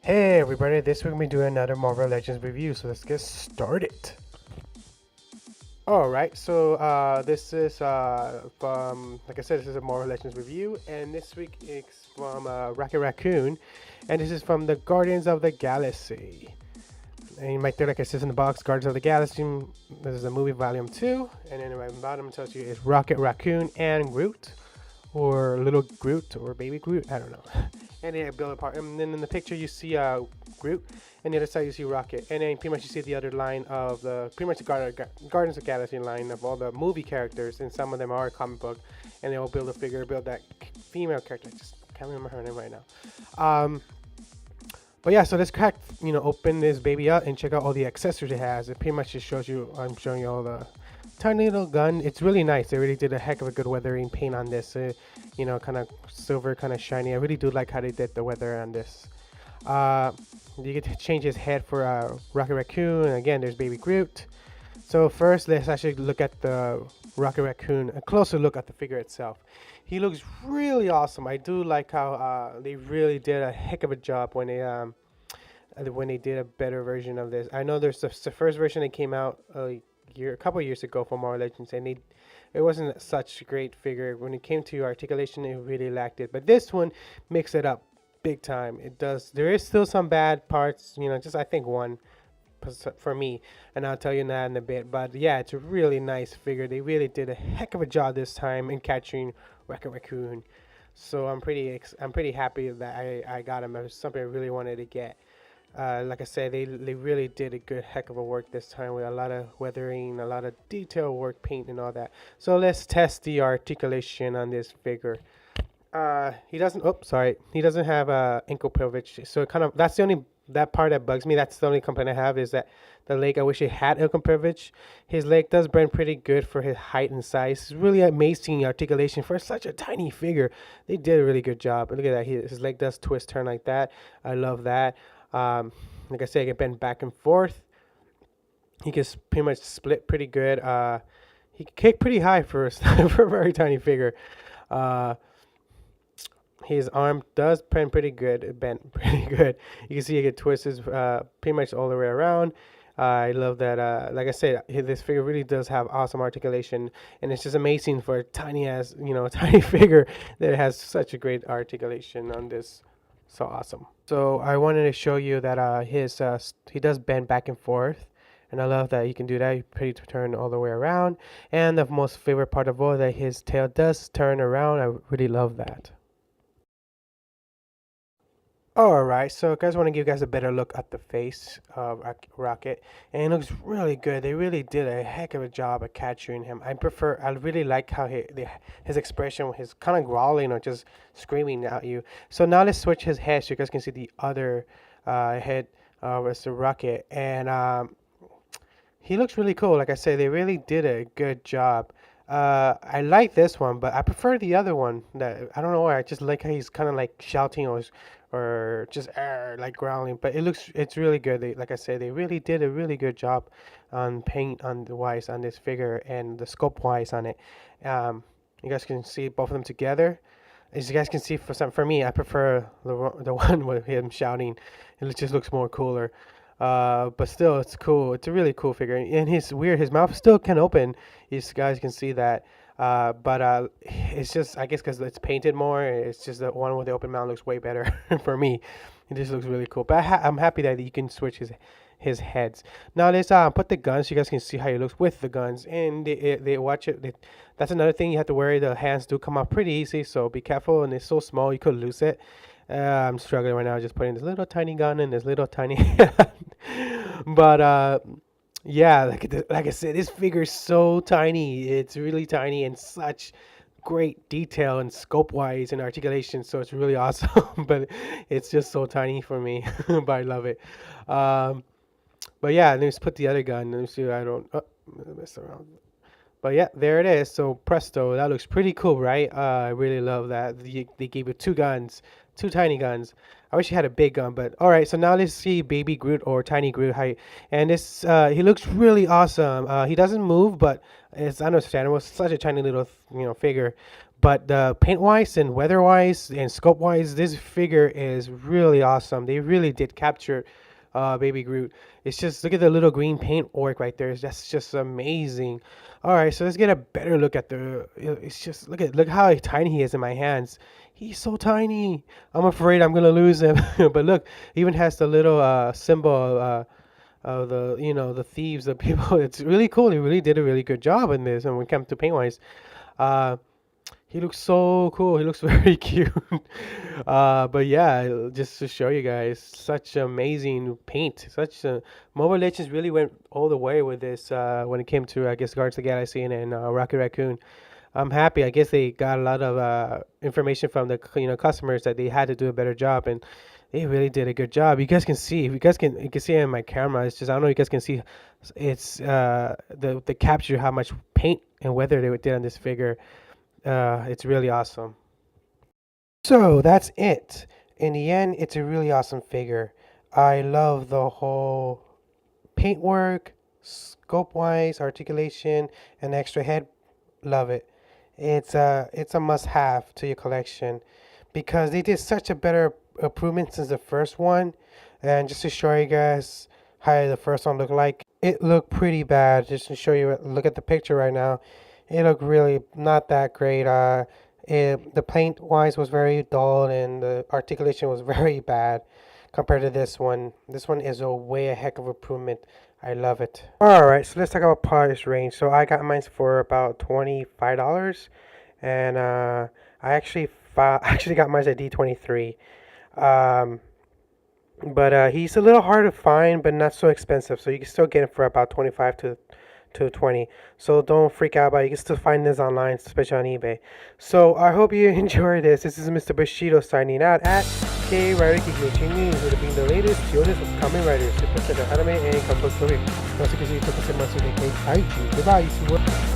Hey everybody, this week we're going to be doing another Marvel Legends review, so let's get started. Alright, so this is from, like I said, this is a Marvel Legends review, and this week it's from Raccoon, and this is from the Guardians of the Galaxy. And you might think, like it says in the box, Guardians of the Galaxy, this is a movie volume 2, and then at the bottom it tells you it's Rocket Raccoon and Groot, or Little Groot, or Baby Groot, I don't know. And then build apart. And then in the picture you see Groot, and the other side you see Rocket, and then pretty much you see the other line of the pretty much the Guardians of the Galaxy line of all the movie characters, and some of them are comic book, and they'll build a figure, build that female character. I just can't remember her name right now. But yeah, so let's open this baby up and check out all the accessories it has. It pretty much just shows you. I'm showing you all the tiny little gun. It's really nice. They really did a heck of a good weathering paint on this. Kind of silver, kind of shiny. I really do like how they did the weather on this. You get to change his head for Rocket Raccoon. And again, there's Baby Groot. So first, let's actually look at the Rocket Raccoon. A closer look at the figure itself. He looks really awesome. I do like how they really did a heck of a job when they did a better version of this. I know there's the first version that came out a couple years ago for Marvel Legends, and it wasn't such a great figure. When it came to articulation, it really lacked it. But this one makes it up big time. It does. There is still some bad parts, just I think one for me, and I'll tell you that in a bit. But yeah, it's a really nice figure. They really did a heck of a job this time in capturing Rocket Raccoon. So I'm pretty happy that I got him. It was something I really wanted to get. Like I said, they really did a good heck of a work this time with a lot of weathering, a lot of detail work, paint, and all that. So let's test the articulation on this figure. He doesn't. Oh, sorry. He doesn't have ankle privilege. So that's the only that part that bugs me. That's the only complaint I have is that the leg. I wish it had ankle privilege. His leg does bend pretty good for his height and size. It's really amazing articulation for such a tiny figure. They did a really good job. Look at that. His leg does twist, turn like that. I love that. Like I said, he can bend back and forth. He can pretty much split pretty good. He can kick pretty high for for a very tiny figure. Uh, his arm does bend pretty good, bent pretty good. You can see he can twist his pretty much all the way around. I love that. Like I said, this figure really does have awesome articulation, and it's just amazing for a tiny ass, tiny figure that has such a great articulation on this. So awesome. So I wanted to show you that he does bend back and forth, and I love that you can do that. You pretty turn all the way around, and the most favorite part of all that his tail does turn around. I really love that. Alright, so guys, want to give you guys a better look at the face of Rocket, and it looks really good. They really did a heck of a job at capturing him. I really like how his expression, his kind of growling or just screaming at you. So now let's switch his head so you guys can see the other head of Mr. Rocket, and he looks really cool. Like I said, they really did a good job. I like this one, but I prefer the other one. That I don't know why. I just like how he's kind of like shouting or just like growling. But it's really good. Like I said, they really did a really good job on paint on the wise on this figure and the scope wise on it. You guys can see both of them together. As you guys can see, for me, I prefer the one with him shouting. It just looks more cooler. But still, it's cool. It's a really cool figure, and his mouth still can open. You guys can see that. But it's just, I guess, because it's painted more. It's just the one with the open mouth looks way better for me. It just looks really cool. But I'm happy that you can switch his heads. Now let's put the guns so you guys can see how he looks with the guns, and they watch it. That's another thing you have to worry. The hands do come off pretty easy, so be careful. And it's so small, you could lose it. I'm struggling right now just putting this little tiny gun in this little tiny hand. But yeah, like I said, this figure is so tiny. It's really tiny and such great detail and scope wise and articulation. So it's really awesome. But it's just so tiny for me. But I love it. Um, but yeah, let's put the other gun. Let me see. I don't mess around. But yeah, there it is. So presto, that looks pretty cool, right? I really love that. They gave you two guns, two tiny guns. I wish you had a big gun, but all right. So now let's see Baby Groot or Tiny Groot. And this he looks really awesome. He doesn't move, but it's understandable. It's such a tiny little figure. But paint wise and weather wise and scope wise, this figure is really awesome. They really did capture Baby Groot. It's just look at the little green paint work right there. That's just amazing. All right, so let's get a better look at the. It's just look how tiny he is in my hands. He's so tiny. I'm afraid I'm gonna lose him. But look, he even has the little symbol of the the thieves, the people. It's really cool. He really did a really good job in this. And when it comes to paint wise, uh, he looks so cool. He looks very cute. But yeah, just to show you guys, such amazing paint. Such Mobile Legends really went all the way with this when it came to I guess Guardians of the Galaxy and Rocket Raccoon. I'm happy. I guess they got a lot of information from the customers that they had to do a better job, and they really did a good job. You guys can see, if you can see it in my camera. It's just I don't know if you guys can see. It's the capture how much paint and weather they did on this figure. It's really awesome. So that's it. In the end, it's a really awesome figure. I love the whole paintwork, scope wise, articulation, and extra head. Love it. It's a must have to your collection because they did such a better improvement since the first one. And just to show you guys how the first one looked like, it looked pretty bad. Just to show you, look at the picture right now. It looked really not that great. The paint wise was very dull and the articulation was very bad compared to this one. This one is a way a heck of improvement. I love it. All right, so let's talk about price range. So I got mine for about $25, and I actually got mine at D23. Um, but he's a little hard to find, but not so expensive. So you can still get him for about 25 to 20. So don't freak out about it. You can still find this online, especially on eBay. So I hope you enjoy this. This is Mr. Bushido signing out at K Writer Kikuchi News, with being the latest journalist of Kamen Rider, Super Sentai Anime, and Combo Story. もう少しちょっと狭すぎて、はい、バイバイ。